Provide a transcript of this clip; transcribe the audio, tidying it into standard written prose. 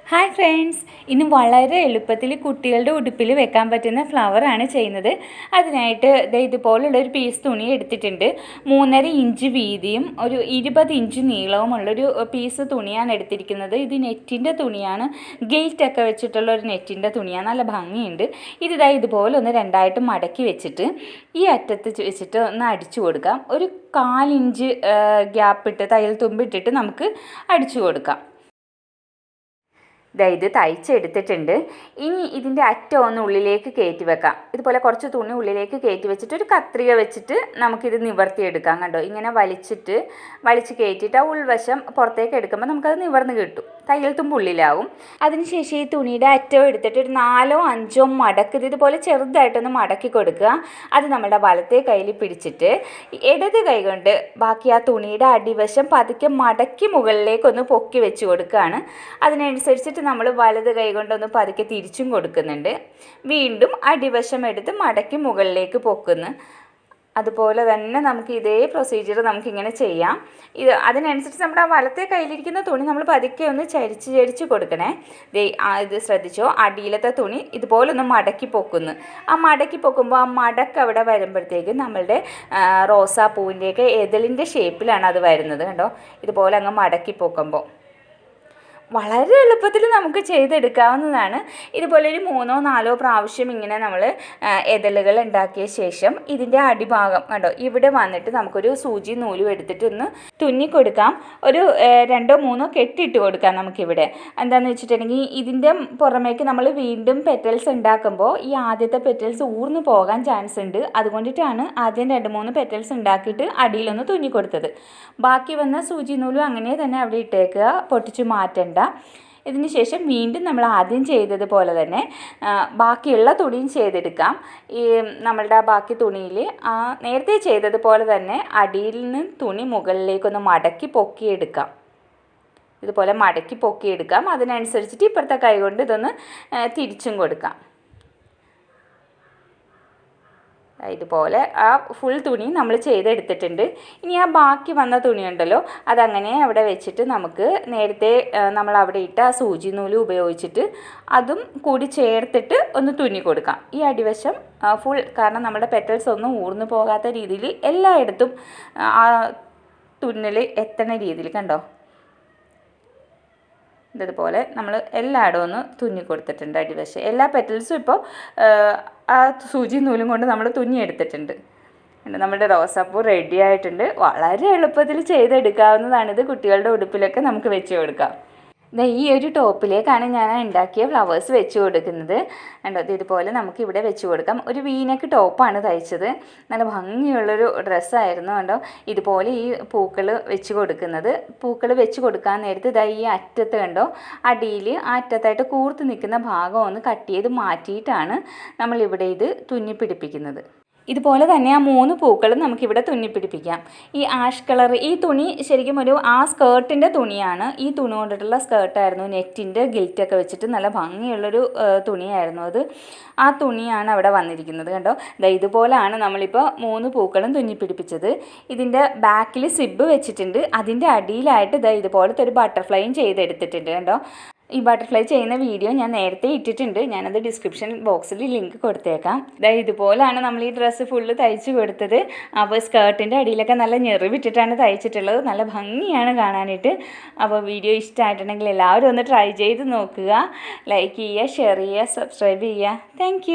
Hi friends, ഇന്ന് വളരെ എളുപ്പത്തിൽ കുട്ടികളുടെ ഉടുപ്പിൽ വെക്കാൻ പറ്റുന്ന ഫ്ലവറാണ് ചെയ്യുന്നത്. അതിനായിട്ട് ഇതുപോലുള്ളൊരു പീസ് തുണി എടുത്തിട്ടുണ്ട്. 3.5 ഇഞ്ച് വീതിയും ഒരു 20 ഇഞ്ച് നീളവുമുള്ളൊരു പീസ് തുണിയാണ് എടുത്തിരിക്കുന്നത്. ഇത് നെറ്റിൻ്റെ തുണിയാണ്, ഗിൽറ്റൊക്കെ വെച്ചിട്ടുള്ള ഒരു നെറ്റിൻ്റെ തുണിയാണ്. നല്ല ഭംഗിയുണ്ട്. ഇതുപോലെ ഒന്ന് രണ്ടായിട്ട് മടക്കി വെച്ചിട്ട് ഈ അറ്റത്ത് വെച്ചിട്ട് ഒന്ന് അടിച്ചു കൊടുക്കാം. ഒരു 1/4 ഇഞ്ച് ഗ്യാപ്പിട്ട് തയ്യൽ തുമ്പിട്ടിട്ട് നമുക്ക് അടിച്ചു കൊടുക്കാം. ഇത് തയ്ച്ചെടുത്തിട്ടുണ്ട്. ഇനി ഇതിൻ്റെ അറ്റം ഒന്ന് ഉള്ളിലേക്ക് കയറ്റി വെക്കാം. ഇതുപോലെ കുറച്ച് തുണി ഉള്ളിലേക്ക് കയറ്റി വെച്ചിട്ട് ഒരു കത്രിക വെച്ചിട്ട് നമുക്കിത് നിവർത്തിയെടുക്കാം. കണ്ടോ, ഇങ്ങനെ വലിച്ച് കയറ്റിയിട്ട് ആ ഉൾവശം പുറത്തേക്ക് എടുക്കുമ്പോൾ നമുക്കത് നിവർന്ന് കിട്ടും. തയ്യൽ തുമ്പ് ഉള്ളിലാവും. അതിനുശേഷം ഈ തുണിയുടെ അറ്റം എടുത്തിട്ട് ഒരു 4 5 മടക്ക് ഇതുപോലെ ചെറുതായിട്ടൊന്ന് മടക്കി കൊടുക്കുക. അത് നമ്മുടെ വലത്തെ കയ്യിൽ പിടിച്ചിട്ട് ഇടത് കൈ കൊണ്ട് ബാക്കി ആ തുണിയുടെ അടിവശം പതുക്കെ മടക്കി മുകളിലേക്കൊന്ന് പൊക്കി വെച്ച് കൊടുക്കുകയാണ്. അതിനനുസരിച്ചിട്ട് നമ്മൾ വലത് കൈ കൊണ്ടൊന്ന് പതുക്കെ തിരിച്ചും കൊടുക്കുന്നുണ്ട്. വീണ്ടും അടിവശം എടുത്ത് മടക്കി മുകളിലേക്ക് പൊക്കുന്നു. അതുപോലെ തന്നെ നമുക്ക് ഇതേ പ്രൊസീജിയർ നമുക്കിങ്ങനെ ചെയ്യാം. അതിനനുസരിച്ച് നമ്മുടെ ആ വലത്തെ കയ്യിലിരിക്കുന്ന തുണി നമ്മൾ പതുക്കെ ഒന്ന് ചരിച്ച് കൊടുക്കണേ. ഇത് ശ്രദ്ധിച്ചോ, അടിയിലത്തെ തുണി ഇതുപോലെ ഒന്ന് മടക്കി പൊക്കുന്നു. ആ മടക്കി പൊക്കുമ്പോൾ ആ മടക്ക് അവിടെ വരുമ്പോഴത്തേക്കും നമ്മളുടെ റോസാപ്പൂവിൻ്റെയൊക്കെ എതളിൻ്റെ ഷേപ്പിലാണ് അത് വരുന്നത്. കണ്ടോ, ഇതുപോലെ അങ്ങ് മടക്കി പൊക്കുമ്പോൾ വളരെ എളുപ്പത്തിൽ നമുക്ക് ചെയ്തെടുക്കാവുന്നതാണ്. ഇതുപോലെ ഒരു 3 4 പ്രാവശ്യം ഇങ്ങനെ നമ്മൾ എതളുകൾ ഉണ്ടാക്കിയ ശേഷം ഇതിൻ്റെ അടിഭാഗം കണ്ടോ, ഇവിടെ വന്നിട്ട് നമുക്കൊരു സൂചി നൂലും എടുത്തിട്ട് ഒന്ന് തുന്നിക്കൊടുക്കാം. ഒരു 2 3 കെട്ടിയിട്ട് കൊടുക്കാം നമുക്കിവിടെ. എന്താണെന്ന് വെച്ചിട്ടുണ്ടെങ്കിൽ ഇതിൻ്റെ പുറമേക്ക് നമ്മൾ വീണ്ടും പെറ്റൽസ് ഉണ്ടാക്കുമ്പോൾ ഈ ആദ്യത്തെ പെറ്റൽസ് ഊർന്നു പോകാൻ ചാൻസ് ഉണ്ട്. അതുകൊണ്ടിട്ടാണ് ആദ്യം 2 3 പെറ്റൽസ് ഉണ്ടാക്കിയിട്ട് അടിയിലൊന്ന് തുന്നിക്കൊടുത്തത്. ബാക്കി വന്ന സൂചി നൂലും അങ്ങനെ തന്നെ അവിടെ ഇട്ടേക്കുക, പൊട്ടിച്ച് മാറ്റണ്ട. ഇതിന് ശേഷം വീണ്ടും നമ്മൾ ആദ്യം ചെയ്തതുപോലെ തന്നെ ബാക്കിയുള്ള തുണിയും ചെയ്തെടുക്കാം. ഈ നമ്മളുടെ ബാക്കി തുണിയിൽ നേരത്തെ ചെയ്തതുപോലെ തന്നെ അടിയിൽ നിന്ന് തുണി മുകളിലേക്കൊന്ന് മടക്കി പൊക്കിയെടുക്കാം. ഇതുപോലെ മടക്കി പൊക്കിയെടുക്കാം. അതിനനുസരിച്ചിട്ട് ഇപ്പുറത്തെ കൈ കൊണ്ട് ഇതൊന്ന് തിരിച്ചും കൊടുക്കാം. ഇതുപോലെ ആ ഫുൾ തുണി നമ്മൾ ചെയ്തെടുത്തിട്ടുണ്ട്. ഇനി ആ ബാക്കി വന്ന തുണി ഉണ്ടല്ലോ, അതങ്ങനെ അവിടെ വെച്ചിട്ട് നമുക്ക് നേരത്തെ നമ്മൾ അവിടെ ഇട്ട ആ സൂചി നൂല് ഉപയോഗിച്ചിട്ട് അതും കൂടി ചേർത്തിട്ട് ഒന്ന് തുന്നി കൊടുക്കാം. ഈ അടിവശം ഫുൾ, കാരണം നമ്മുടെ പെറ്റൽസ് ഒന്നും ഊർന്നു പോകാത്ത രീതിയിൽ എല്ലായിടത്തും ആ തുന്നൽ എത്തണ രീതിയിൽ കണ്ടോ, ഇതുപോലെ നമ്മൾ എല്ലായിടവും ഒന്ന് തുന്നി കൊടുത്തിട്ടുണ്ട്. അടിവശം എല്ലാ പെറ്റൽസും ഇപ്പോൾ ആ സൂചി നൂലും കൊണ്ട് നമ്മൾ തുന്നിയെടുത്തിട്ടുണ്ട്. നമ്മുടെ റോസാപ്പൂ റെഡി ആയിട്ടുണ്ട്. വളരെ എളുപ്പത്തിൽ ചെയ്തെടുക്കാവുന്നതാണിത്. കുട്ടികളുടെ ഉടുപ്പിലൊക്കെ നമുക്ക് വെച്ച് കൊടുക്കാം. ഈ ഒരു ടോപ്പിലേക്കാണ് ഞാൻ ഉണ്ടാക്കിയ ഫ്ലവേഴ്സ് വെച്ച് കൊടുക്കുന്നത്. കണ്ടോ, ഇതുപോലെ നമുക്ക് ഇവിടെ വെച്ച് കൊടുക്കാം. ഒരു വീനക്ക് ടോപ്പാണ് തയ്ച്ചത്. നല്ല ഭംഗിയുള്ളൊരു ഡ്രസ്സായിരുന്നു. കണ്ടോ, ഇതുപോലെ ഈ പൂക്കൾ വെച്ച് കൊടുക്കുന്നത്. പൂക്കൾ വെച്ച് കൊടുക്കാൻ നേരത്ത് ഈ അറ്റത്ത് കണ്ടോ, അടിയിൽ ആ അറ്റത്തായിട്ട് കൂർത്ത് നിൽക്കുന്ന ഭാഗം ഒന്ന് കട്ട് ചെയ്ത് മാറ്റിയിട്ടാണ് നമ്മളിവിടെ ഇത് തുന്നിപ്പിടിപ്പിക്കുന്നത്. ഇതുപോലെ തന്നെ ആ 3 പൂക്കളും നമുക്കിവിടെ തുന്നിപ്പിടിപ്പിക്കാം. ഈ ആഷ് കളർ ഈ തുണി ശരിക്കും ആ സ്കേർട്ടിൻ്റെ തുണിയാണ്. ഈ തുണി കൊണ്ടിട്ടുള്ള സ്കേർട്ടായിരുന്നു. നെറ്റിൻ്റെ ഗിൽറ്റൊക്കെ വെച്ചിട്ട് നല്ല ഭംഗിയുള്ളൊരു തുണിയായിരുന്നു അത്. ആ തുണിയാണ് അവിടെ വന്നിരിക്കുന്നത്. കണ്ടോ, ഇതുപോലെയാണ് നമ്മളിപ്പോൾ 3 പൂക്കളും തുന്നിപ്പിടിപ്പിച്ചത്. ഇതിൻ്റെ ബാക്കിൽ സിബ് വെച്ചിട്ടുണ്ട്. അതിൻ്റെ അടിയിലായിട്ട് ഇതുപോലത്തെ ഒരു ബട്ടർഫ്ലൈയും ചെയ്തെടുത്തിട്ടുണ്ട്. കണ്ടോ, ഈ ബട്ടർഫ്ലൈ ചെയ്യുന്ന വീഡിയോ ഞാൻ നേരത്തെ ഇട്ടിട്ടുണ്ട്. ഞാനത് ഡിസ്ക്രിപ്ഷൻ ബോക്സിൽ ലിങ്ക് കൊടുത്തേക്കാം. ഇതുപോലാണ് നമ്മൾ ഈ ഡ്രസ്സ് ഫുള്ള് തയ്ച്ച് കൊടുത്തത്. അപ്പോൾ സ്കേർട്ടിൻ്റെ അടിയിലൊക്കെ നല്ല ഞെറിവിട്ടിട്ടാണ് തയ്ച്ചിട്ടുള്ളത്. നല്ല ഭംഗിയാണ് കാണാനായിട്ട്. അപ്പോൾ വീഡിയോ ഇഷ്ടമായിട്ടുണ്ടെങ്കിൽ എല്ലാവരും ഒന്ന് ട്രൈ ചെയ്ത് നോക്കുക. ലൈക്ക് ചെയ്യുക, ഷെയർ ചെയ്യുക, സബ്സ്ക്രൈബ് ചെയ്യുക. താങ്ക്